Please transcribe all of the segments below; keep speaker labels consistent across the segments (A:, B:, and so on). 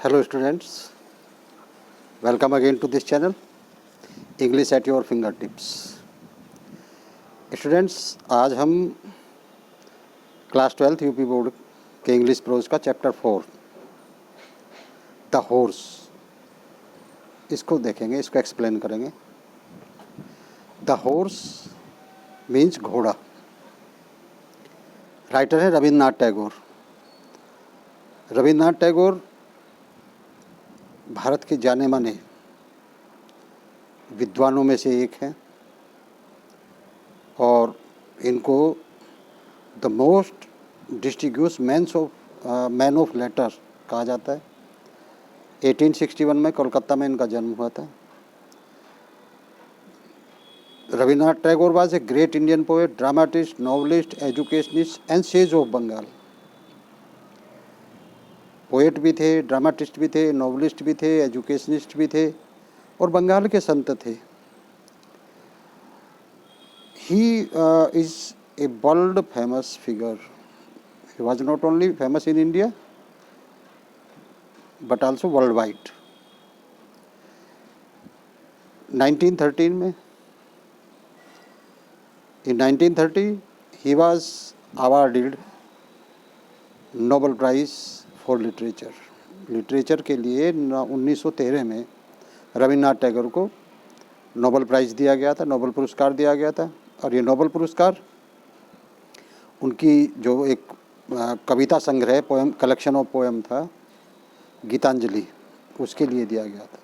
A: Hello students, welcome again to this channel English at your fingertips. Students, आज हम class 12th UP board के English pros का chapter 4 the horse इसको देखेंगे, इसको एक्सप्लेन करेंगे. द हॉर्स मीन्स घोड़ा. राइटर है रविन्द्रनाथ टैगोर. रविन्द्रनाथ टैगोर भारत के जाने माने विद्वानों में से एक हैं और इनको the most distinguished man of letter कहा जाता है. 1861 में कोलकाता में इनका जन्म हुआ था. Rabindranath Tagore was a great Indian poet, dramatist, novelist, educationist and sage of Bengal. Poet भी थे, ड्रामाटिस्ट भी थे, नॉवलिस्ट भी थे, एजुकेशनिस्ट भी थे और बंगाल के संत थे. He is a world famous figure. He was not only famous in India but also world wide. 1913 में in 1930 he was awarded Nobel prize for literature. Literature के लिए 1913 में रविन्द्रनाथ टैगोर को नोबेल प्राइज़ दिया गया था, नोबेल पुरस्कार दिया गया था. और ये नोबेल पुरस्कार उनकी जो एक कविता संग्रह पोएम कलेक्शन ऑफ पोएम था गीतांजलि, उसके लिए दिया गया था.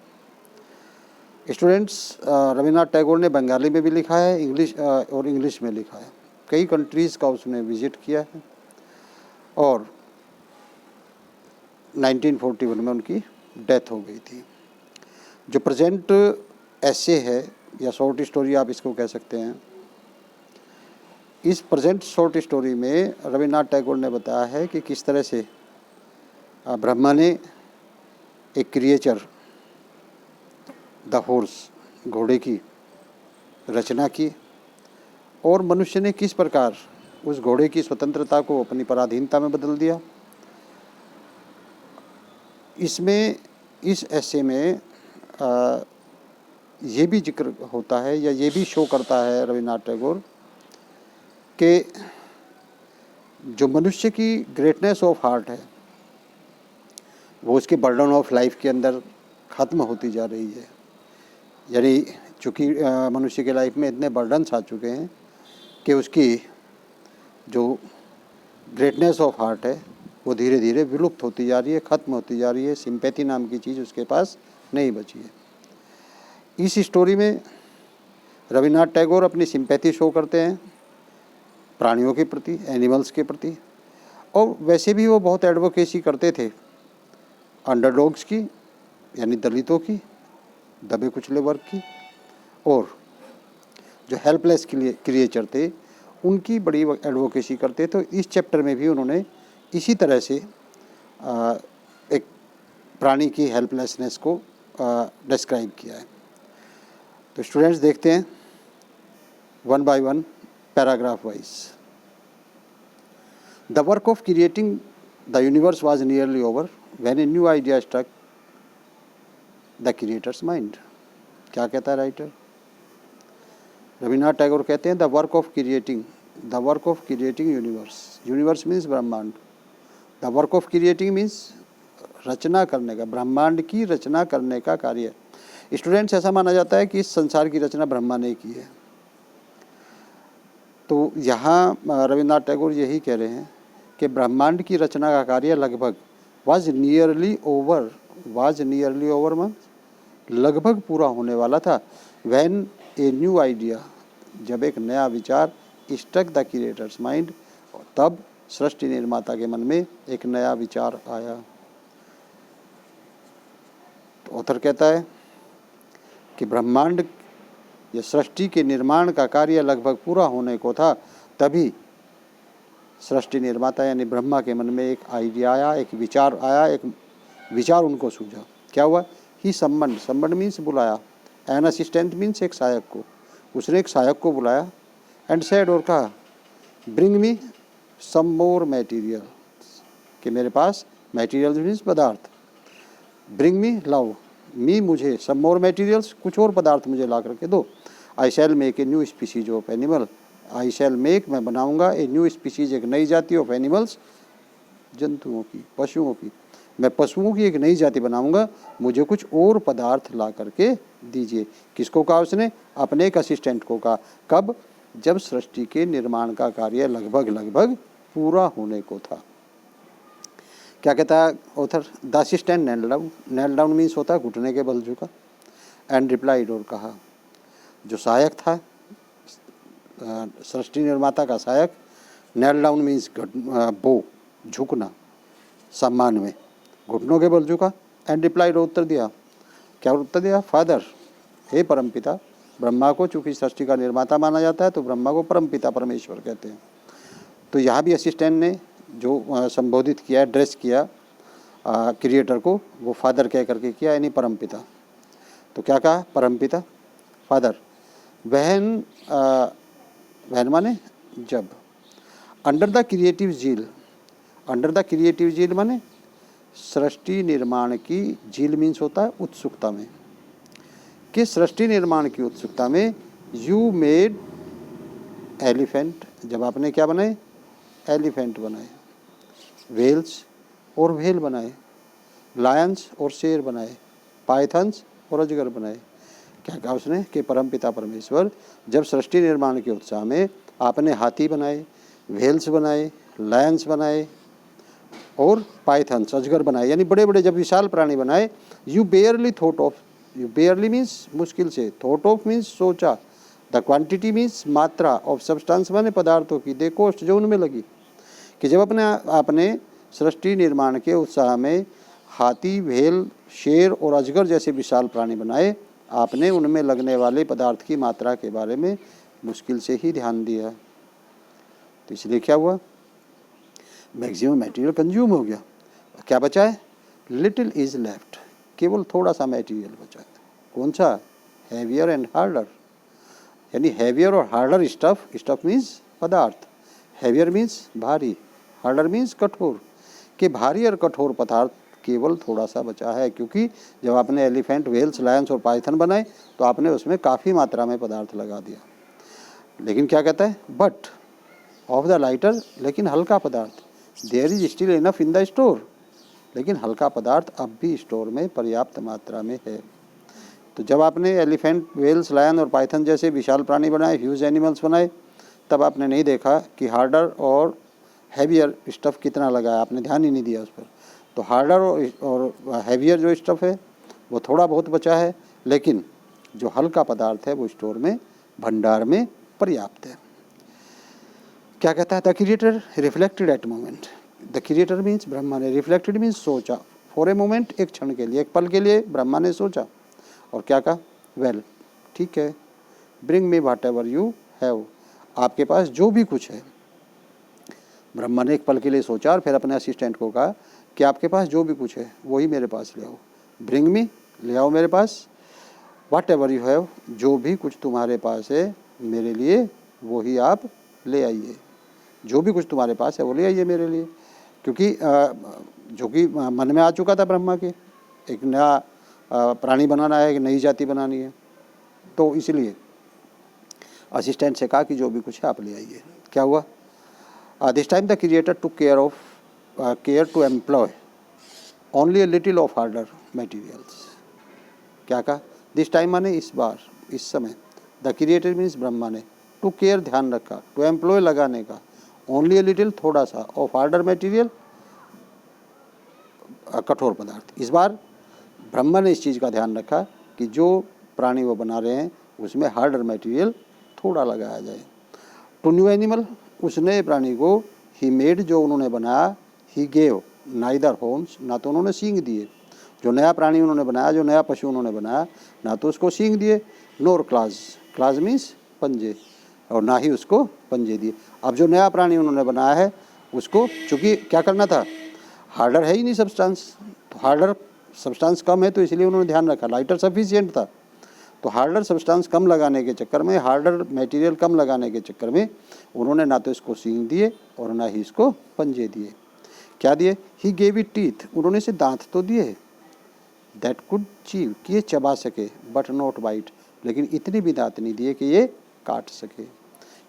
A: स्टूडेंट्स, रविन्द्रनाथ टैगोर ने बंगाली में भी लिखा है, इंग्लिश में लिखा है. कई कंट्रीज़ का उसने विज़िट किया है और 1941 में उनकी डेथ हो गई थी. जो प्रेजेंट ऐसे है या शॉर्ट स्टोरी आप इसको कह सकते हैं, इस प्रेजेंट शॉर्ट स्टोरी में रविन्द्रनाथ टैगोर ने बताया है कि किस तरह से ब्रह्मा ने एक क्रिएचर द हॉर्स, घोड़े की रचना की और मनुष्य ने किस प्रकार उस घोड़े की स्वतंत्रता को अपनी पराधीनता में बदल दिया. इसमें इस ऐसे में ये भी जिक्र होता है या ये भी शो करता है रविन्द्रनाथ टैगोर कि जो मनुष्य की ग्रेटनेस ऑफ हार्ट है वो उसके बर्डन ऑफ लाइफ के अंदर ख़त्म होती जा रही है. यानी चूँकि मनुष्य के लाइफ में इतने बर्डन्स आ चुके हैं कि उसकी जो ग्रेटनेस ऑफ हार्ट है वो धीरे धीरे विलुप्त होती जा रही है, ख़त्म होती जा रही है. सिंपैथी नाम की चीज़ उसके पास नहीं बची है. इस स्टोरी में रविन्द्रनाथ टैगोर अपनी सिंपैथी शो करते हैं प्राणियों के प्रति, एनिमल्स के प्रति. और वैसे भी वो बहुत एडवोकेसी करते थे अंडरडॉग्स की, यानी दलितों की, दबे कुचले वर्ग की, और जो हेल्पलेस क्रिएचर थे उनकी बड़ी एडवोकेसी करते. तो इस चैप्टर में भी उन्होंने इसी तरह से एक प्राणी की हेल्पलेसनेस को डिस्क्राइब किया है. तो स्टूडेंट्स देखते हैं one by one, paragraph wise. The work of creating the universe was nearly over when a new idea struck the creator's mind. क्या कहता है राइटर? रविन्द्रनाथ टैगोर कहते हैं the work of creating universe. Universe means ब्रह्मांड. The work of creating means रचना करने का, ब्रह्मांड की रचना करने का कार्य. स्टूडेंट्स, ऐसा माना जाता है कि इस संसार की रचना ब्रह्मा ने की है. तो यहाँ रविन्द्रनाथ टैगोर यही कह रहे हैं कि ब्रह्मांड की रचना का कार्य लगभग वाज नियरली ओवर मीन्स लगभग पूरा होने वाला था. व्हेन ए न्यू आइडिया, जब एक नया विचार स्ट्रक द क्रिएटर्स माइंड, तब सृष्टि निर्माता के मन में एक नया विचार आया. तो ऑथर कहता है कि ब्रह्मांड या सृष्टि के निर्माण का कार्य लगभग पूरा होने को था, तभी सृष्टि निर्माता यानी ब्रह्मा के मन में एक आइडिया आया, एक विचार आया, एक विचार उनको सूझा. क्या हुआ? ही सम्मन मीन्स बुलाया, एन असिस्टेंट मीन्स एक सहायक को. उसने एक सहायक को बुलाया एंड सेड, और कहा ब्रिंग मी सम मोर मटेरियल, कि मेरे पास मटेरियल मीन्स पदार्थ, ब्रिंग मी, लाओ, मी मुझे, सम मोर मटेरियल्स, कुछ और पदार्थ मुझे ला करके दो। I shall make a new species of animal, I shall make, मैं बनाऊंगा, ए न्यू स्पीसीज, एक नई जाति ऑफ एनिमल्स, जंतुओं की, पशुओं की, मैं पशुओं की एक नई जाति बनाऊंगा, मुझे कुछ और पदार्थ ला करके दीजिए। किसको कहा उसने? अपने एक असिस्टेंट को कहा। कब? जब सृष्टि के निर्माण का कार्य लगभग पूरा होने को था। क्या कहता है author? The assistant nail down, nail down means होता है घुटने के बल झुका, एंड रिप्लाइड, और कहा, जो सहायक था, सृष्टि निर्माता का सहायक, नेल डाउन मीन्स बो, झुकना, सम्मान में, घुटनों के बल झुका, एंड रिप्लाइड, उत्तर दिया। क्या उत्तर दिया? फादर, हे परमपिता, ब्रह्मा को चूंकि सृष्टि का निर्माता माना जाता है तो ब्रह्मा को परमपिता परमेश्वर कहते हैं। तो यहाँ भी असिस्टेंट ने जो संबोधित किया, एड्रेस किया क्रिएटर को, वो फादर कह करके किया, यानी परमपिता। तो क्या कहा? परमपिता, फादर। वहन, वहन माने जब, अंडर द क्रिएटिव झील, अंडर द क्रिएटिव झील माने सृष्टि निर्माण की, झील मीन्स होता है उत्सुकता में, कि सृष्टि निर्माण की उत्सुकता में, यू मेड एलिफेंट, जब आपने क्या बनाए? एलिफेंट बनाए, वेल्स और व्हेल बनाए, लायंस और शेर बनाए, पाइथन्स और अजगर बनाए। क्या कहा उसने? कि परमपिता परमेश्वर जब सृष्टि निर्माण के उत्साह में आपने हाथी बनाए, व्हेल्स बनाए, लायंस बनाए और पाइथन्स, अजगर बनाए, यानी बड़े बड़े जब विशाल प्राणी बनाए, you बेयरली thought of, you बेयरली means मुश्किल से, थॉट ऑफ मीन्स सोचा, द क्वांटिटी मीन्स मात्रा, ऑफ सब्सटेंस माने पदार्थों की, दे कॉस्ट जो उनमें लगी, कि जब अपने आपने सृष्टि निर्माण के उत्साह में हाथी, व्हेल, शेर और अजगर जैसे विशाल प्राणी बनाए, आपने उनमें लगने वाले पदार्थ की मात्रा के बारे में मुश्किल से ही ध्यान दिया। तो इसलिए क्या हुआ? मैक्सिमम मटेरियल कंज्यूम हो गया। क्या बचा है? लिटिल इज लेफ्ट, केवल थोड़ा सा मटेरियल बचा है। कौन सा? हैवियर एंड हार्डर, यानी हैवियर और हार्डर स्टफ, स्टफ मीन्स पदार्थ, हैवियर मीन्स भारी, हार्डर मीन्स कठोर, कि भारी और कठोर पदार्थ केवल थोड़ा सा बचा है। क्योंकि जब आपने एलिफेंट, वेल्स, लायंस और पाइथन बनाए तो आपने उसमें काफ़ी मात्रा में पदार्थ लगा दिया। लेकिन क्या कहता है? बट ऑफ द लाइटर, लेकिन हल्का पदार्थ, there is still enough in the store, लेकिन हल्का पदार्थ अब भी स्टोर में पर्याप्त मात्रा में है। तो जब आपने एलिफेंट, वेल्स, लायन और पाइथन जैसे विशाल प्राणी बनाए, ह्यूज एनिमल्स बनाए, तब आपने नहीं देखा कि हार्डर और हैवियर स्टफ़ कितना लगा है, आपने ध्यान ही नहीं दिया उस पर। तो हार्डर और हैवियर जो स्टफ़ है वो थोड़ा बहुत बचा है, लेकिन जो हल्का पदार्थ है वो स्टोर में, भंडार में पर्याप्त है। क्या कहता है? The creator reflected eight moment, the creator means Brahma ने, रिफ्लेक्टेड मीन्स सोचा, फॉर ए मोमेंट, एक क्षण के लिए, एक पल के लिए ब्रह्मा ने सोचा, और क्या कहा? वेल, ठीक है, bring me what ever you have, आपके पास जो भी कुछ है। ब्रह्मा ने एक पल के लिए सोचा और फिर अपने असिस्टेंट को कहा कि आपके पास जो भी कुछ है वही मेरे पास ले आओ, ब्रिंग मी, ले आओ मेरे पास, व्हाट एवर यू हैव, जो भी कुछ तुम्हारे पास है मेरे लिए वही आप ले आइए, जो भी कुछ तुम्हारे पास है वो ले आइए मेरे लिए। क्योंकि जो कि मन में आ चुका था ब्रह्मा के, एक नया प्राणी बनाना है, एक नई जाति बनानी है, तो इसलिए असिस्टेंट से कहा कि जो भी कुछ है आप ले आइए। क्या हुआ? This time the creator took care to employ only a little of harder materials. क्या कहा? दिस टाइम माने इस बार, इस समय, द क्रिएटर मीन्स ब्रह्मा ने, टू केयर ध्यान रखा, टू एम्प्लॉय लगाने का, ओनली ए लिटिल थोड़ा सा, ऑफ हार्डर मटेरियल कठोर पदार्थ। इस बार ब्रह्मा ने इस चीज़ का ध्यान रखा कि जो प्राणी वो बना रहे हैं उसमें हार्डर मटेरियल थोड़ा लगाया जाए। टू न्यू एनिमल, उस नए प्राणी को, ही मेड, जो उन्होंने बनाया, ही गेव नाइदर हॉर्न्स, ना तो उन्होंने सींग दिए, जो नया प्राणी उन्होंने बनाया, जो नया पशु उन्होंने बनाया, ना तो उसको सींग दिए, नोर क्लाज, क्लाज मीन्स पंजे, और ना ही उसको पंजे दिए। अब जो नया प्राणी उन्होंने बनाया है उसको, चूँकि क्या करना था, हार्डर है ही नहीं सब्सटेंस, तो हार्डर सब्सटेंस कम है तो इसलिए उन्होंने ध्यान रखा, लाइटर सफिशिएंट था, तो हार्डर सब्सटेंस कम लगाने के चक्कर में, हार्डर मटेरियल कम लगाने के चक्कर में उन्होंने ना तो इसको सींग दिए और ना ही इसको पंजे दिए। क्या दिए? ही गेव इट टीथ, उन्होंने इसे दांत तो दिए, दैट कुड चीव, कि ये चबा सके, बट नॉट बाइट, लेकिन इतनी भी दांत नहीं दिए कि ये काट सके।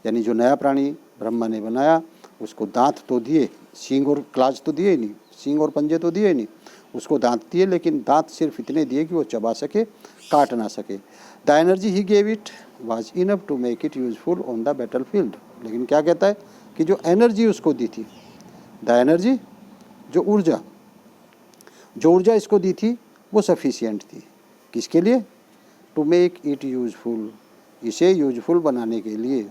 A: यानी जो नया प्राणी ब्रह्मा ने बनाया उसको दांत तो दिए, सींग और क्लाज तो दिए ही नहीं, सींग और पंजे तो दिए ही नहीं, उसको दांत दिए, लेकिन दांत सिर्फ इतने दिए कि वो चबा सके, काट ना सके। The energy he gave it was enough to make it useful on the battle field. लेकिन क्या कहता है कि जो एनर्जी उसको दी थी, द एनर्जी, जो ऊर्जा इसको दी थी वो सफिशिएंट थी। किसके लिए? टू मेक इट यूजफुल, इसे यूजफुल बनाने के लिए।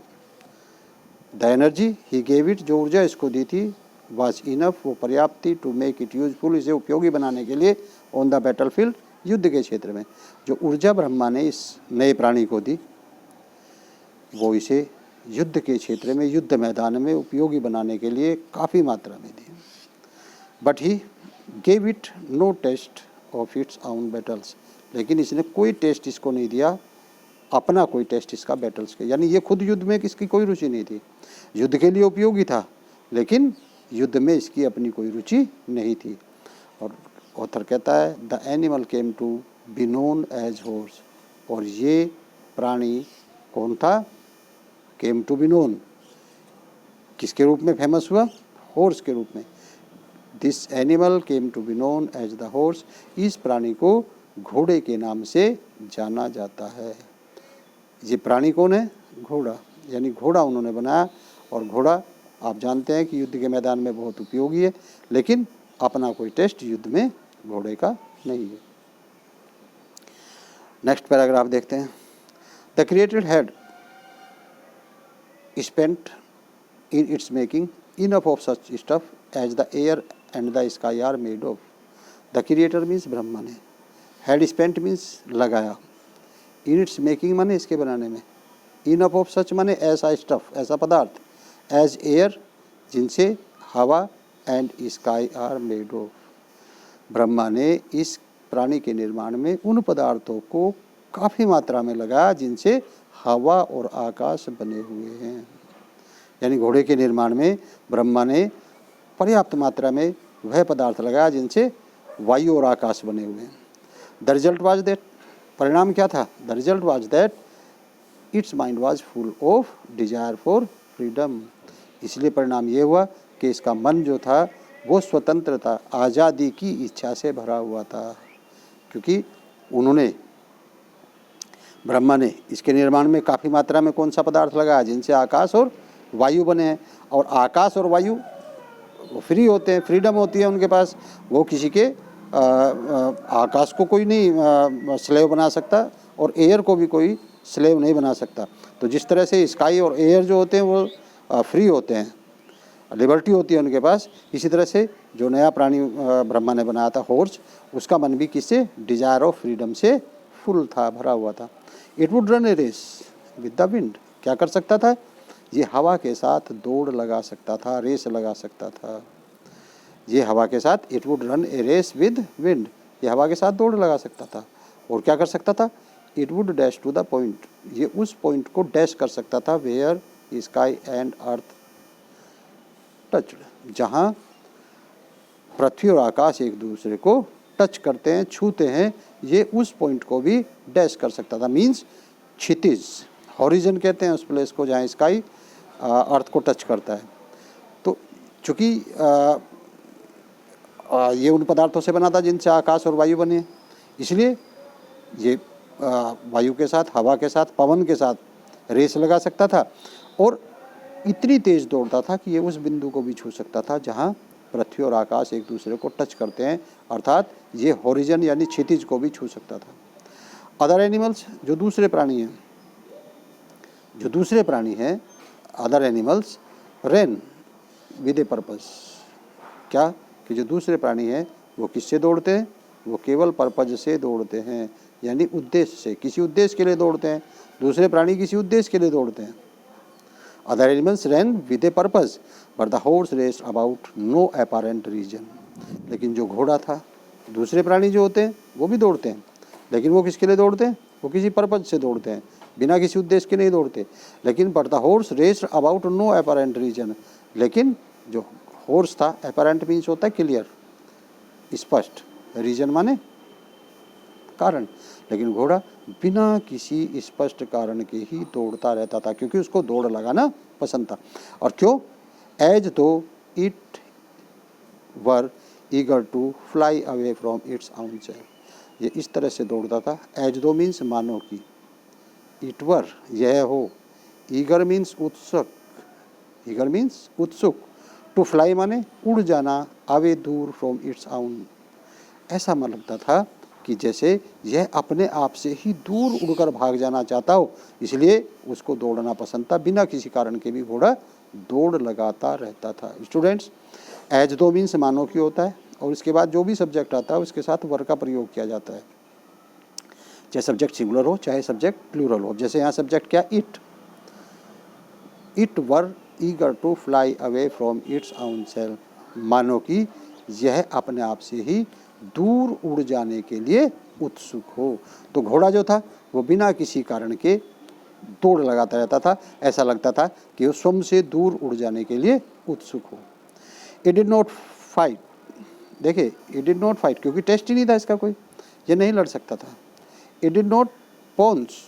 A: The energy he gave it, जो ऊर्जा इसको दी थी, वाज इनफ, वो पर्याप्त थी, टू मेक इट यूजफुल, इसे उपयोगी बनाने के लिए, ऑन द बैटल फील्ड, युद्ध के क्षेत्र में। जो ऊर्जा ब्रह्मा ने इस नए प्राणी को दी वो इसे युद्ध के क्षेत्र में, युद्ध मैदान में उपयोगी बनाने के लिए काफ़ी मात्रा में दी। But he gave it no taste of its own battles, लेकिन इसने कोई टेस्ट इसको नहीं दिया, अपना कोई टेस्ट इसका बैटल्स के, यानी ये खुद युद्ध में इसकी कोई रुचि नहीं थी। युद्ध के लिए उपयोगी था लेकिन युद्ध में इसकी अपनी कोई रुचि नहीं थी। और ऑथर कहता है the animal came to be known as horse, और ये प्राणी कौन था? केम टू बी नोन, किसके रूप में फेमस हुआ? हॉर्स के रूप में। This animal came to be known as the horse, इस प्राणी को घोड़े के नाम से जाना जाता है। ये प्राणी कौन है? घोड़ा, यानी घोड़ा उन्होंने बनाया। और घोड़ा आप जानते हैं कि युद्ध के मैदान में बहुत उपयोगी है, लेकिन अपना कोई टेस्ट युद्ध में घोड़े का नहीं है। नेक्स्ट पैराग्राफ देखते हैं। The created had spent in its making enough of such stuff as the air and the sky are made of. The creator means Brahma ने, हैड स्पेंट मीन्स लगाया, इन इट्स मेकिंग माने इसके बनाने में, इनफ ऑफ सच माने ऐसा स्टफ, ऐसा पदार्थ, एज एयर जिनसे हवा, and sky are made of. Brahma ने इस प्राणी के निर्माण में उन पदार्थों को काफ़ी मात्रा में लगाया जिनसे हवा और आकाश बने हुए हैं। यानी घोड़े के निर्माण में ब्रह्मा ने पर्याप्त मात्रा में वह पदार्थ लगाया जिनसे वायु और आकाश बने हुए हैं। द रिजल्ट वाज दैट, परिणाम क्या था? The result was that it's mind was full of desire for freedom. इसलिए परिणाम ये हुआ कि इसका मन जो था वो स्वतंत्रता, आज़ादी की इच्छा से भरा हुआ था। क्योंकि उन्होंने, ब्रह्मा ने इसके निर्माण में काफ़ी मात्रा में कौन सा पदार्थ लगाया? जिनसे आकाश और वायु बने हैं। और आकाश और वायु वो फ्री होते हैं, फ्रीडम होती है उनके पास, वो किसी के आकाश को कोई नहीं स्लेव बना सकता और एयर को भी कोई स्लेव नहीं बना सकता। तो जिस तरह से स्काई और एयर जो होते हैं वो फ्री होते हैं, लिबर्टी होती है उनके पास, इसी तरह से जो नया प्राणी ब्रह्मा ने बनाया था हॉर्स, उसका मन भी किससे? डिजायर ऑफ फ्रीडम से फुल था, भरा हुआ था। It would run a race with the wind, क्या कर सकता था? ये हवा के साथ दौड़ लगा सकता था, रेस लगा सकता था। ये हवा के साथ, it would run a race with wind, ये हवा के साथ दौड़ लगा सकता था। और क्या कर सकता था? It would dash to the point, ये उस पॉइंट को डैश कर सकता था where sky and earth touched, जहाँ पृथ्वी और आकाश एक दूसरे को टच करते हैं, छूते हैं, ये उस पॉइंट को भी डैश कर सकता था। मीन्स क्षितिज, हॉरिजन कहते हैं उस प्लेस को जहाँ स्काई अर्थ को टच करता है। तो चूँकि ये उन पदार्थों से बना था जिनसे आकाश और वायु बने, इसलिए ये वायु के साथ, हवा के साथ, पवन के साथ रेस लगा सकता था। और इतनी तेज़ दौड़ता था कि ये उस बिंदु को भी छू सकता था जहाँ पृथ्वी और आकाश एक दूसरे को टच करते हैं, अर्थात ये हॉरिजन यानी क्षितिज को भी छू सकता था। अदर एनिमल्स, जो दूसरे प्राणी हैं, other animals run with a purpose, क्या? कि जो दूसरे प्राणी हैं वो किससे दौड़ते हैं? वो केवल पर्पज से दौड़ते हैं, यानी उद्देश्य से, किसी उद्देश्य के लिए दौड़ते हैं। दूसरे प्राणी किसी उद्देश्य के लिए दौड़ते हैं। Other animals run with a purpose but the horse race about no apparent reason. लेकिन जो घोड़ा था, दूसरे प्राणी जो होते हैं वो भी दौड़ते हैं, लेकिन वो किसके लिए दौड़ते हैं? वो किसी पर्पज से दौड़ते हैं, बिना किसी उद्देश्य के नहीं दौड़ते। लेकिन but the horse race about no apparent reason, लेकिन जो हॉर्स था, अपैरेंट मीन्स होता है क्लियर, स्पष्ट, रीजन माने कारण, लेकिन घोड़ा बिना किसी स्पष्ट कारण के ही दौड़ता रहता था, क्योंकि उसको दौड़ लगाना पसंद था। और क्यों? As though it were eager to fly away from its own self. ये इस तरह से दौड़ता था। एज दो मीन्स मानो कि, इट वर यह हो, ईगर मीन्स उत्सुक, ईगर मीन्स उत्सुक, टू फ्लाई माने उड़ जाना, अवे दूर फ्रॉम इट्स आउन, ऐसा मन लगता था कि जैसे यह अपने आप से ही दूर उड़कर भाग जाना चाहता हो, इसलिए उसको दौड़ना पसंद था। बिना किसी कारण के भी घोड़ा दौड़ लगाता रहता था। स्टूडेंट्स, एज दो मीन्स मानो कि होता है, और इसके बाद जो भी सब्जेक्ट आता है उसके साथ वर का प्रयोग किया जाता है, चाहे सब्जेक्ट सिंगुलर हो चाहे सब्जेक्ट प्लूरल हो। जैसे यहाँ सब्जेक्ट क्या, it, it were eager to fly away from its own self, मानो कि यह अपने आप से ही दूर उड़ जाने के लिए उत्सुक हो। तो घोड़ा जो था वो बिना किसी कारण के दौड़ लगाता रहता था, ऐसा लगता था कि वो स्वयं से दूर उड़ जाने के लिए उत्सुक हो। इट डिड नॉट फाइट, देखिए इट डिड नॉट फाइट, क्योंकि टेस्ट ही नहीं था इसका कोई, ये नहीं लड़ सकता था। It did not pounce,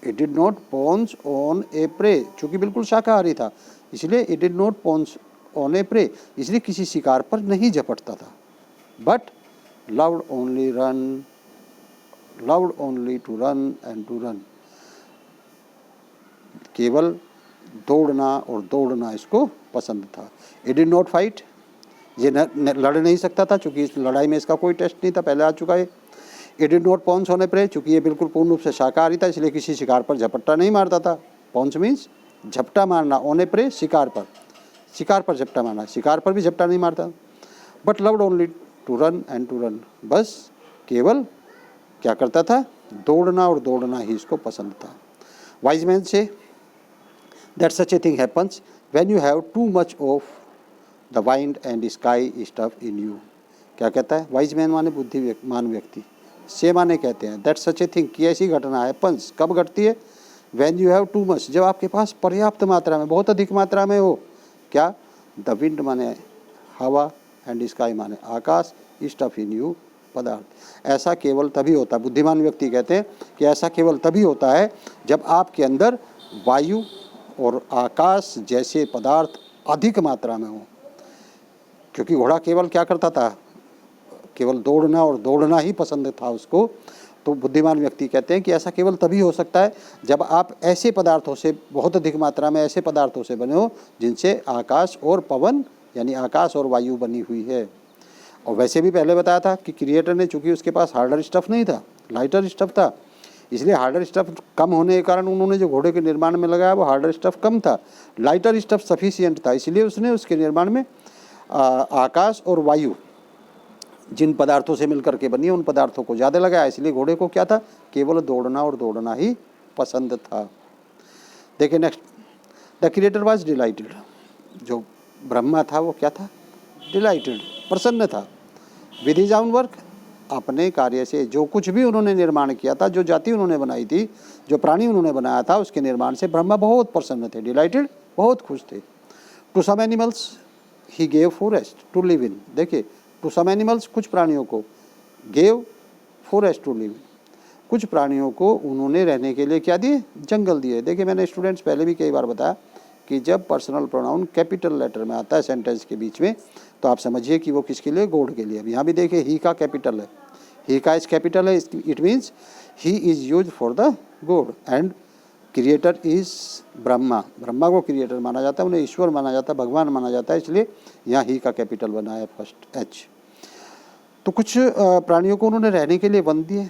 A: it did not pounce on a prey, चूँकि बिल्कुल शाकाहारी था, इसलिए it did not pounce on a prey, इसलिए किसी शिकार पर नहीं झपटता था। But loved only run, loved only to run and to run, केवल दौड़ना और दौड़ना इसको पसंद था। It did not fight, ये लड़ नहीं सकता था, चूँकि इस लड़ाई में इसका कोई टेस्ट नहीं था, पहले आ चुका है। It did not pounce on a prey, चूँकि ये बिल्कुल पूर्ण रूप से शाकाहारी था, इसलिए किसी शिकार पर झपट्टा नहीं मारता था। Pounce मीन्स झपटा मारना, on a prey शिकार पर, शिकार पर झपटा मारना, शिकार पर भी झपटा नहीं मारता। But loved only to run and to run, बस केवल क्या करता था, दौड़ना और दौड़ना ही इसको पसंद था। Wise man say that such a thing happens when you have too much of the wind and sky stuff in you. क्या कहता है? वाइज मैन माने बुद्धिमान व्यक्ति, से माने कहते हैं दैट सच ए थिंग, कि ऐसी घटना हैपन्स, कब घटती है? When you have too much, जब आपके पास पर्याप्त मात्रा में, बहुत अधिक मात्रा में हो। क्या? द विंड माने हवा, एंड स्काई माने आकाश, स्टफ इन यू पदार्थ। ऐसा केवल तभी होता है, बुद्धिमान व्यक्ति कहते हैं कि ऐसा केवल तभी होता है जब आपके अंदर वायु और आकाश जैसे पदार्थ अधिक मात्रा में हो। क्योंकि घोड़ा केवल क्या करता था, केवल दौड़ना और दौड़ना ही पसंद था उसको। तो बुद्धिमान व्यक्ति कहते हैं कि ऐसा केवल तभी हो सकता है जब आप ऐसे पदार्थों से, बहुत अधिक मात्रा में ऐसे पदार्थों से बने हो जिनसे आकाश और पवन यानी आकाश और वायु बनी हुई है। और वैसे भी पहले बताया था कि क्रिएटर ने, चूंकि उसके पास हार्डर स्टफ नहीं था, लाइटर स्टफ था, इसलिए हार्डर स्टफ कम होने के कारण उन्होंने जो घोड़े के निर्माण में लगाया वो हार्डर स्टफ कम था, लाइटर स्टफ सफिशिएंट था, इसलिए उसने उसके निर्माण में आकाश और वायु जिन पदार्थों से मिलकर के बनी है उन पदार्थों को ज़्यादा लगाया। इसलिए घोड़े को क्या था, केवल दौड़ना और दौड़ना ही पसंद था। देखिए next, the creator was dilated, जो ब्रह्मा था वो क्या था, डिलाइटेड, प्रसन्न था। विद हिज ओन वर्क, अपने कार्य से, जो कुछ भी उन्होंने निर्माण किया था, जो जाति उन्होंने बनाई थी, जो प्राणी उन्होंने बनाया था, उसके निर्माण से ब्रह्मा बहुत प्रसन्न थे, डिलाइटेड, बहुत खुश थे। To some animals he gave forest to live in, देखिए टू सम एनिमल्स, कुछ प्राणियों को, gave forest to live in, कुछ प्राणियों को उन्होंने रहने के लिए क्या दिए, जंगल दिए। देखिए मैंने स्टूडेंट्स पहले भी कई बार बताया कि जब पर्सनल प्रोनाउन कैपिटल लेटर में आता है सेंटेंस के बीच में, तो आप समझिए कि वो किसके लिए, गॉड के लिए। अब यहाँ भी देखिए ही का कैपिटल है, ही का इज कैपिटल है, it means he is use for the God and creator is Brahma, Brahma को क्रिएटर माना जाता है, उन्हें ईश्वर माना जाता है, भगवान माना जाता है, इसलिए यहाँ ही का कैपिटल बना है फर्स्ट एच। तो कुछ प्राणियों को उन्होंने रहने के लिए वन दिए,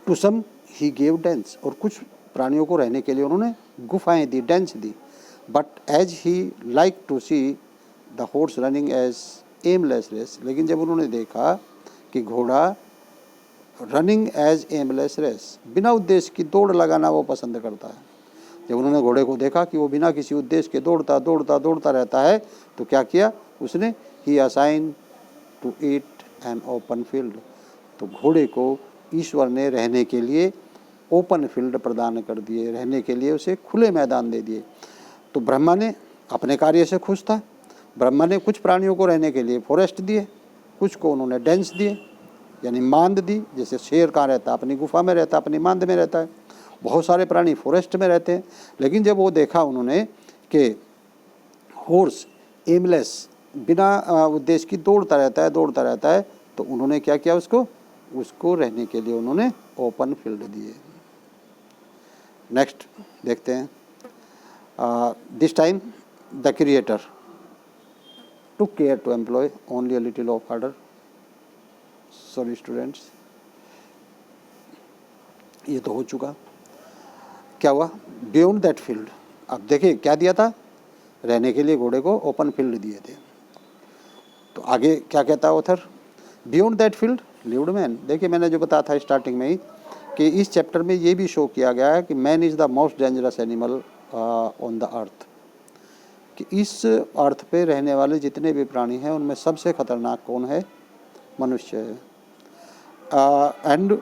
A: to some he gave dens, और कुछ प्राणियों को रहने के लिए उन्होंने गुफाएं दी, डेंस दी। But as he like to see the horse running as aimless race, लेकिन जब उन्होंने देखा कि घोड़ा रनिंग एज एमलेस रेस, बिना उद्देश्य की दौड़ लगाना वो पसंद करता है, जब उन्होंने घोड़े को देखा कि वो बिना किसी उद्देश्य के दौड़ता दौड़ता दौड़ता रहता है, तो क्या किया उसने, he assign to it an open field, तो घोड़े को ईश्वर ने रहने के लिए ओपन फील्ड प्रदान कर दिए, रहने के लिए उसे खुले मैदान दे दिए। तो ब्रह्मा ने अपने कार्य से खुश था, ब्रह्मा ने कुछ प्राणियों को रहने के लिए फॉरेस्ट दिए, कुछ को उन्होंने डेंस दिए, यानी मांद दी। जैसे शेर कहाँ रहता है? अपनी गुफा में रहता है, अपनी मांद में रहता है। बहुत सारे प्राणी फॉरेस्ट में रहते हैं। लेकिन जब वो देखा उन्होंने कि हॉर्स एमलेस, बिना उद्देश्य की दौड़ता रहता है, तो उन्होंने क्या किया? उसको रहने के लिए उन्होंने ओपन फील्ड दिए। नेक्स्ट देखते हैं। This time the creator took care to employ only a little of order. Sorry students, ये तो हो चुका। क्या हुआ? Beyond that field. अब देखिए क्या दिया था? रहने के लिए घोड़े को ओपन फील्ड दिए थे। तो आगे क्या कहता है author? Beyond that field lived man. देखिए मैंने जो बताया था स्टार्टिंग में ही कि इस चैप्टर में ये भी शो किया गया है कि man is the most dangerous animal on the earth, कि इस अर्थ पे रहने वाले जितने भी प्राणी हैं उनमें सबसे खतरनाक कौन है? मनुष्य है। And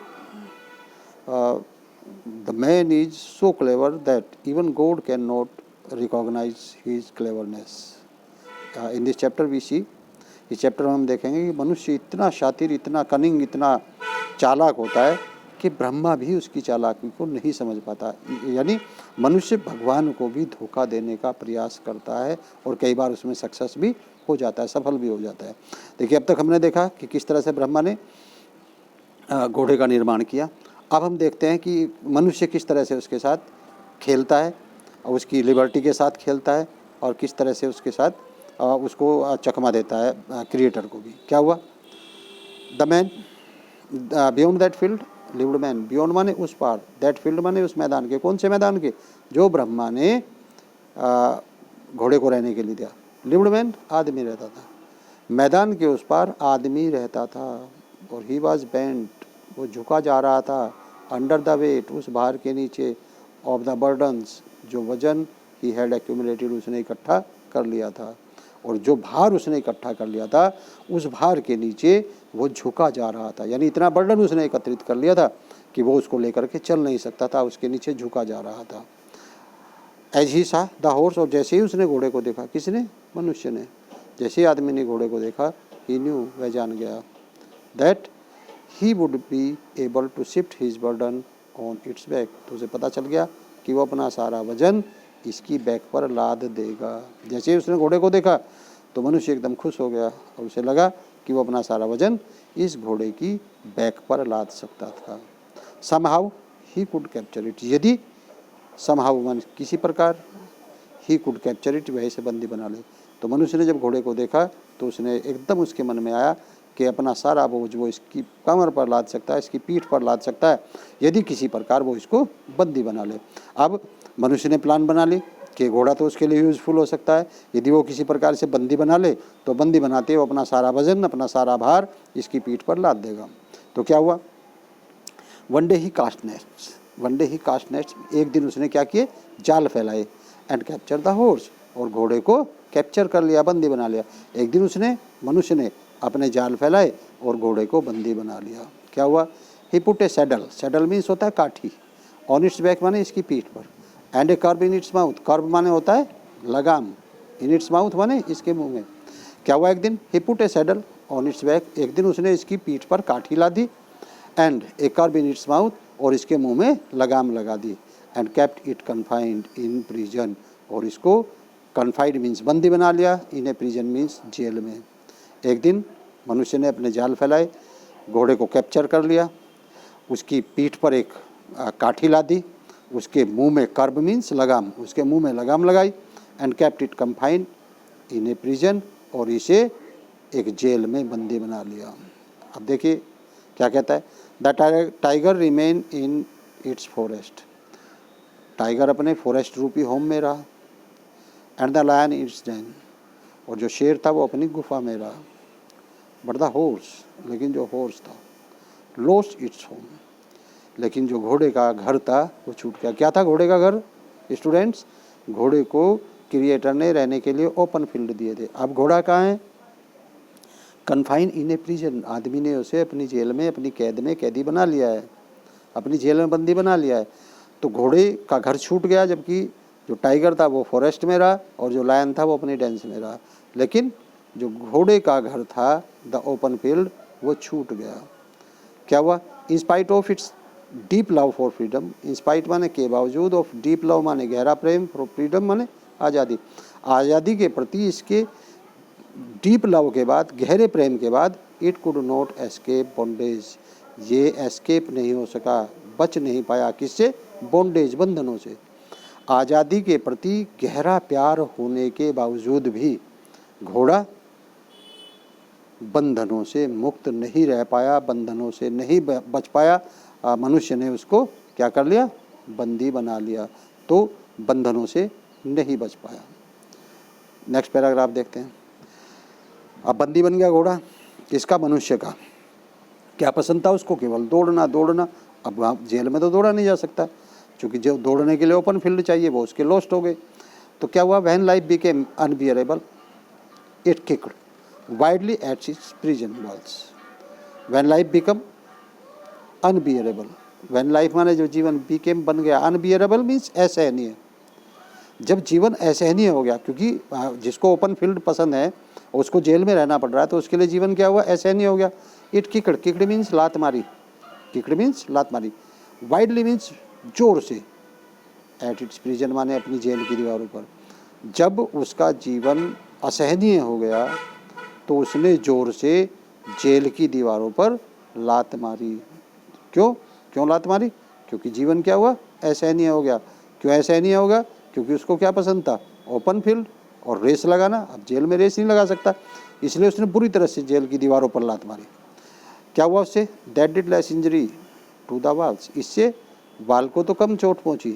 A: the man is so clever that even God can not recognise his cleverness. In this chapter we see, इस चैप्टर में हम देखेंगे कि मनुष्य इतना शातिर, इतना कनिंग, इतना चालाक होता है कि ब्रह्मा भी उसकी चालाकी को नहीं समझ पाता। यानी मनुष्य भगवान को भी धोखा देने का प्रयास करता है और कई बार उसमें सक्सेस भी हो जाता है, सफल भी हो जाता है। देखिए अब तक हमने देखा कि किस तरह से ब्रह्मा ने घोड़े का निर्माण किया। अब हम देखते हैं कि मनुष्य किस तरह से उसके साथ खेलता है और उसकी लिबर्टी के साथ खेलता है और किस तरह से उसके साथ उसको चकमा देता है क्रिएटर को भी। क्या हुआ? The man beyond that field lived man. Beyond माने उस पार, दैट फील्ड माने उस मैदान के। कौन से मैदान के? जो ब्रह्मा ने घोड़े को रहने के लिए दिया। लिव्ड मैन आदमी रहता था, मैदान के उस पार आदमी रहता था। और ही वॉज बेंट, वो झुका जा रहा था, अंडर द वेट, उस भार के नीचे, ऑफ द बर्डन्स, जो वजन ही हैड एक्यूमुलेटेड, उसने इकट्ठा कर लिया था। और जो भार उसने इकट्ठा कर लिया था उस भार के नीचे वो झुका जा रहा था। यानी इतना बर्डन उसने एकत्रित कर लिया था कि वो उसको लेकर के चल नहीं सकता था, उसके नीचे झुका जा रहा था। एज ही सा द हॉर्स, और जैसे ही उसने घोड़े को देखा, किसने? मनुष्य ने। जैसे ही आदमी ने घोड़े को देखा, ही न्यू, वह जान गया, that he would be able to shift his burden on its back. तो उसे पता चल गया कि वो अपना सारा वजन इसकी बैक पर लाद देगा। जैसे ही उसने घोड़े को देखा तो मनुष्य एकदम खुश हो गया और उसे लगा कि वो अपना सारा वजन इस घोड़े की बैक पर लाद सकता था। Somehow he could capture it, यदि समहाउ मान किसी प्रकार, ही कुड कैप्चर इट, वह से बंदी बना ले। तो मनुष्य ने जब घोड़े को देखा तो उसने एकदम उसके मन में आया कि अपना सारा बोझ वो इसकी कमर पर लाद सकता है, इसकी पीठ पर लाद सकता है, यदि किसी प्रकार वो इसको बंदी बना ले। अब मनुष्य ने प्लान बना ली कि घोड़ा तो उसके लिए यूज़फुल हो सकता है, यदि वो किसी प्रकार से बंदी बना ले तो बंदी बनाते वो अपना सारा वजन, अपना सारा भार इसकी पीठ पर लाद देगा। तो क्या हुआ? वन डे ही कास्ट नेट्स, एक दिन उसने क्या किए? जाल फैलाए, एंड कैप्चर द हॉर्स, और घोड़े को कैप्चर कर लिया, बंदी बना लिया। एक दिन उसने, मनुष्य ने अपने जाल फैलाए और घोड़े को बंदी बना लिया। क्या हुआ? ही put a saddle, saddle means होता है काठी, ऑन इट्स बैक माने इसकी पीठ पर, and a curb in its mouth, curb माने होता है लगाम, इन इट्स माउथ माने इसके मुंह में। क्या हुआ? एक दिन he put a saddle on its back, एक दिन उसने इसकी पीठ पर काठी ला दी, and a curb in its mouth, और इसके मुंह में लगाम लगा दी, and kept it confined in prison, और इसको कन्फाइंड मीन्स बंदी बना लिया, in a prison means jail में। एक दिन मनुष्य ने अपने जाल फैलाए, घोड़े को कैप्चर कर लिया, उसकी पीठ पर एक काठी ला दी, उसके मुंह में, कर्ब मीन्स लगाम, उसके मुंह में लगाम लगाई, and kept it confined in a prison, और इसे एक जेल में बंदी बना लिया। अब देखिए क्या कहता है? The tiger remain in its forest, tiger अपने फॉरेस्ट रूपी होम में रहा, and the lion its den, और जो शेर था वो अपनी गुफा में रहा। बट द हॉर्स, लेकिन जो हॉर्स था, लॉस्ट इट्स होम, लेकिन जो घोड़े का घर था वो छूट गया। क्या था घोड़े का घर स्टूडेंट्स? घोड़े को क्रिएटर ने रहने के लिए ओपन फील्ड दिए थे। अब घोड़ा कहाँ है? कन्फाइन इन ए प्रिजन, आदमी ने उसे अपनी जेल में, अपनी कैद में कैदी बना लिया है, अपनी जेल में बंदी बना लिया है। तो घोड़े का घर छूट गया, जबकि जो टाइगर था वो फॉरेस्ट में रहा और जो लायन था वो अपनी डेंस में रहा, लेकिन जो घोड़े का घर था द ओपन फील्ड वो छूट गया। क्या हुआ? In spite of its deep love for freedom, in spite माने के बावजूद, ऑफ डीप लव माने गहरा प्रेम, फॉर फ्रीडम माने आज़ादी, आज़ादी के प्रति इसके डीप लव के बाद, गहरे प्रेम के बाद, it could not escape bondage, ये एस्केप नहीं हो सका, बच नहीं पाया, किससे? बॉन्डेज, बंधनों से। आज़ादी के प्रति गहरा प्यार होने के बावजूद भी घोड़ा बंधनों से मुक्त नहीं रह पाया, बंधनों से नहीं बच पाया। मनुष्य ने उसको क्या कर लिया? बंदी बना लिया, तो बंधनों से नहीं बच पाया। नेक्स्ट पैराग्राफ देखते हैं। अब बंदी बन गया घोड़ा, किसका? मनुष्य का। क्या पसंद था उसको? केवल दौड़ना, दौड़ना। अब वहाँ जेल में तो दौड़ा नहीं जा सकता, क्योंकि जो दौड़ने के लिए ओपन फील्ड चाहिए वो उसके लॉस्ट हो गए। तो क्या हुआ? When life became unbearable it kicked widely at its prison walls. When life become unbearable, when life माने जो जीवन, बिकेम बन गया, अनबियरेबल मीन्स असहनीय। जब जीवन असहनीय हो गया, क्योंकि जिसको ओपन फील्ड पसंद है उसको जेल में रहना पड़ रहा है, तो उसके लिए जीवन क्या हुआ? असहनीय हो गया। इट किकड़, किकड़ मीन्स लात मारी, किकड़ मीन्स लात मारी, वाइडली मीन्स जोर से, एट इट्स प्रिजन माने अपनी जेल की दीवारों पर। जब उसका जीवन असहनीय हो गया तो उसने जोर से जेल की दीवारों पर लात मारी। क्यों? क्यों लात मारी? क्योंकि जीवन क्या हुआ? असहनीय हो गया। क्यों असहनीय हो गया? क्योंकि उसको क्या पसंद था? ओपन फील्ड और रेस लगाना। अब जेल में रेस नहीं लगा सकता, इसलिए उसने बुरी तरह से जेल की दीवारों पर लात मारी। क्या हुआ उससे? That did less injury to the walls, इससे वाल को तो कम चोट पहुंची,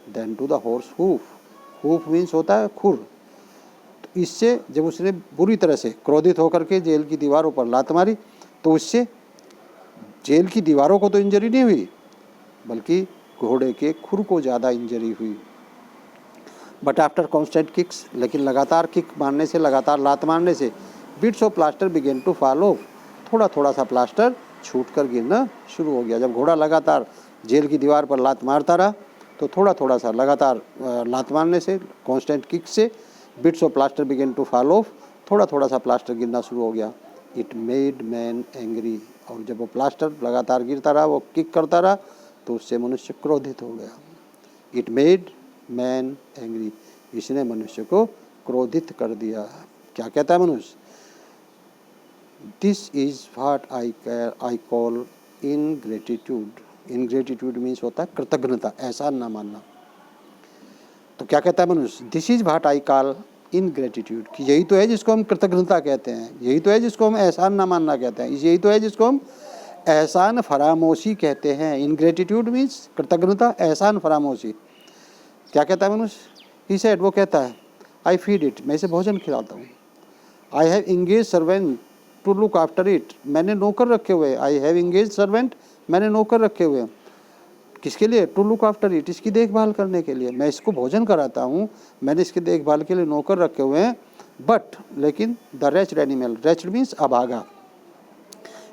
A: then to the horse hoof, hoof means होता है खुर। तो इससे जब उसने बुरी तरह से क्रोधित होकर के जेल की दीवारों पर लात मारी, तो उससे जेल की दीवारों को तो इंजरी नहीं हुई, बल्कि घोड़े के खुर को ज़्यादा इंजरी हुई। बट आफ्टर कॉन्स्टेंट किक्स, लेकिन लगातार किक मारने से, लगातार लात मारने से, bits of plaster began to fall off, थोड़ा थोड़ा सा प्लास्टर छूट कर गिरना शुरू हो गया। जब घोड़ा लगातार जेल की दीवार पर लात मारता रहा, तो थोड़ा थोड़ा सा लगातार लात मारने से, कॉन्स्टेंट किक से, bits of plaster began to fall off, थोड़ा थोड़ा सा प्लास्टर गिरना शुरू हो गया। इट मेड मैन एंग्री, और जब वो प्लास्टर लगातार गिरता रहा, वो किक करता रहा, तो उससे मनुष्य क्रोधित हो गया। इट मेड मैन एंग्री, इसने मनुष्य को क्रोधित कर दिया। क्या कहता है मनुष्य? This is what I call ingratitude, ingratitude means होता है कृतज्ञता, एहसान ना मानना। तो क्या कहता है मनुष्य? This is what I call ingratitude, कि यही तो है जिसको हम कृतज्ञता कहते हैं, यही तो है जिसको हम एहसान ना मानना कहते हैं, यही तो है जिसको हम एहसान फरामोशी कहते हैं। इनग्रेटिट्यूड मीन्स कृतज्ञता, एहसान फरामोशी। क्या कहता है मनुष्य? ही सेड, वो कहता है, आई फीड इट, मैं इसे भोजन खिलाता हूँ। I have engage servant to look after it, मैंने नौकर रखे हुए। आई हैव इंगेज सर्वेंट, मैंने नौकर रखे हुए। किसके लिए? टू लुक आफ्टर इट, इसकी देखभाल करने के लिए। मैं इसको भोजन कराता हूँ, मैंने इसकी देखभाल के लिए नौकर रखे हुए हैं। बट लेकिन the wretched animal, wretched means अभागा,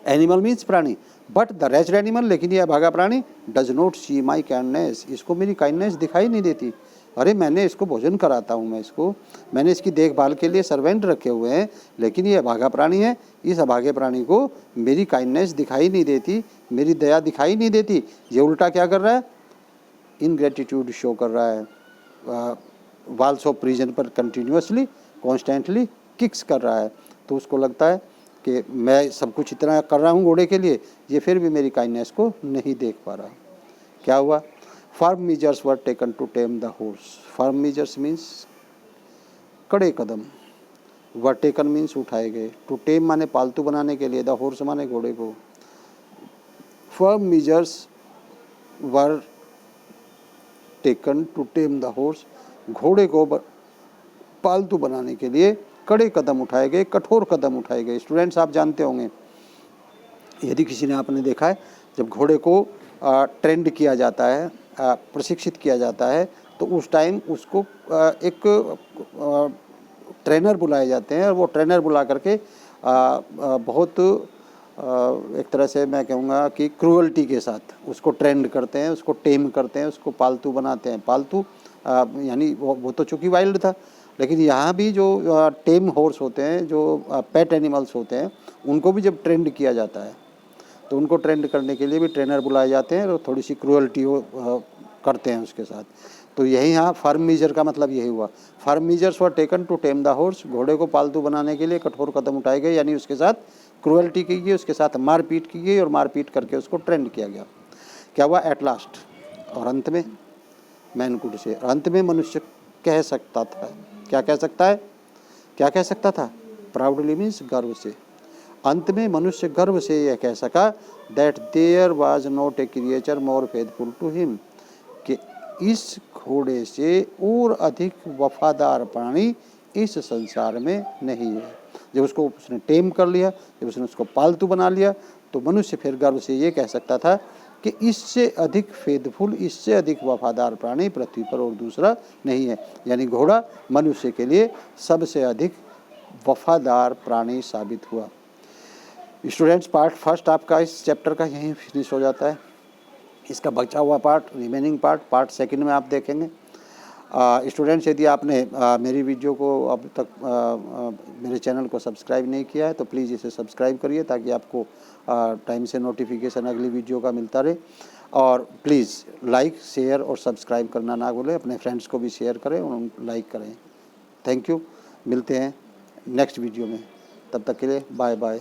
A: एनिमल मीन्स प्राणी, बट द रेच्ड एनिमल, लेकिन ये अभागा प्राणी, does not see my kindness, इसको मेरी काइंडनेस दिखाई नहीं देती। अरे मैंने इसको भोजन कराता हूँ, मैंने इसकी देखभाल के लिए सर्वेंट रखे हुए हैं, लेकिन ये अभागा प्राणी है, इस अभागे प्राणी को मेरी काइंडनेस दिखाई नहीं देती, मेरी दया दिखाई नहीं देती। ये उल्टा क्या कर रहा है? इनग्रेटिट्यूड शो कर रहा है। वॉल्स ऑफ प्रिजन पर कंटिन्यूसली, कॉन्स्टेंटली किक्स कर रहा है। तो उसको लगता है कि मैं सब कुछ इतना कर रहा हूँ घोड़े के लिए, ये फिर भी मेरी काइंडनेस को नहीं देख पा रहा। क्या हुआ? Firm measures were taken to tame the horse, firm measures means कड़े कदम, वर टेकन मीन्स उठाए गए, टू टेम माने पालतू बनाने के लिए, द हॉर्स माने घोड़े को। Firm measures were taken to tame the horse, घोड़े को पालतू बनाने के लिए कड़े कदम उठाए गए, कठोर कदम उठाए गए। स्टूडेंट्स, आप जानते होंगे, यदि किसी ने आपने देखा है, जब घोड़े को ट्रेंड किया जाता है, प्रशिक्षित किया जाता है, तो उस टाइम उसको एक ट्रेनर बुलाए जाते हैं, और वो ट्रेनर बुला करके बहुत एक तरह से मैं कहूँगा कि क्रूअल्टी के साथ उसको ट्रेंड करते हैं, उसको टेम करते हैं, उसको पालतू बनाते हैं। पालतू यानी वो तो चूँकि वाइल्ड था, लेकिन यहाँ भी जो टेम हॉर्स होते हैं, जो पेट एनिमल्स होते हैं, उनको भी जब ट्रेंड किया जाता है, तो उनको ट्रेंड करने के लिए भी ट्रेनर बुलाए जाते हैं और थोड़ी सी क्रूअल्टी करते हैं उसके साथ। तो यही यहाँ फर्म मीजर का मतलब यही हुआ, firm measures were taken to tame the horse, घोड़े को पालतू बनाने के लिए कठोर कदम उठाए गए, यानी उसके साथ क्रूअल्टी की गई, उसके साथ मारपीट की गई और मारपीट करके उसको ट्रेंड किया गया। क्या हुआ एट लास्ट, और अंत में मैनकुड से, अंत में मनुष्य कह सकता था, क्या कह सकता है, क्या कह सकता था, प्राउडली मीन्स गर्व से, अंत में मनुष्य गर्व से यह कह सका that there was not a creature more faithful to him, कि इस घोड़े से और अधिक वफादार प्राणी इस संसार में नहीं है। जब उसको उसने टेम कर लिया, जब उसने उसको पालतू बना लिया, तो मनुष्य फिर गर्व से ये कह सकता था कि इससे अधिक फेथफुल, इससे अधिक वफादार प्राणी पृथ्वी पर और दूसरा नहीं है। यानी घोड़ा मनुष्य के लिए सबसे अधिक वफादार प्राणी साबित हुआ। स्टूडेंट्स, पार्ट फर्स्ट आपका इस चैप्टर का यहीं फिनिश हो जाता है। इसका बचा हुआ पार्ट, रिमेनिंग पार्ट सेकंड में आप देखेंगे। स्टूडेंट्स, यदि आपने मेरी वीडियो को अब तक मेरे चैनल को सब्सक्राइब नहीं किया है तो प्लीज़ इसे सब्सक्राइब करिए, ताकि आपको टाइम से नोटिफिकेशन अगली वीडियो का मिलता रहे। और प्लीज़ लाइक, शेयर और सब्सक्राइब करना ना भूलें, अपने फ्रेंड्स को भी शेयर करें और लाइक करें। थैंक यू, मिलते हैं नेक्स्ट वीडियो में, तब तक के लिए बाय बाय।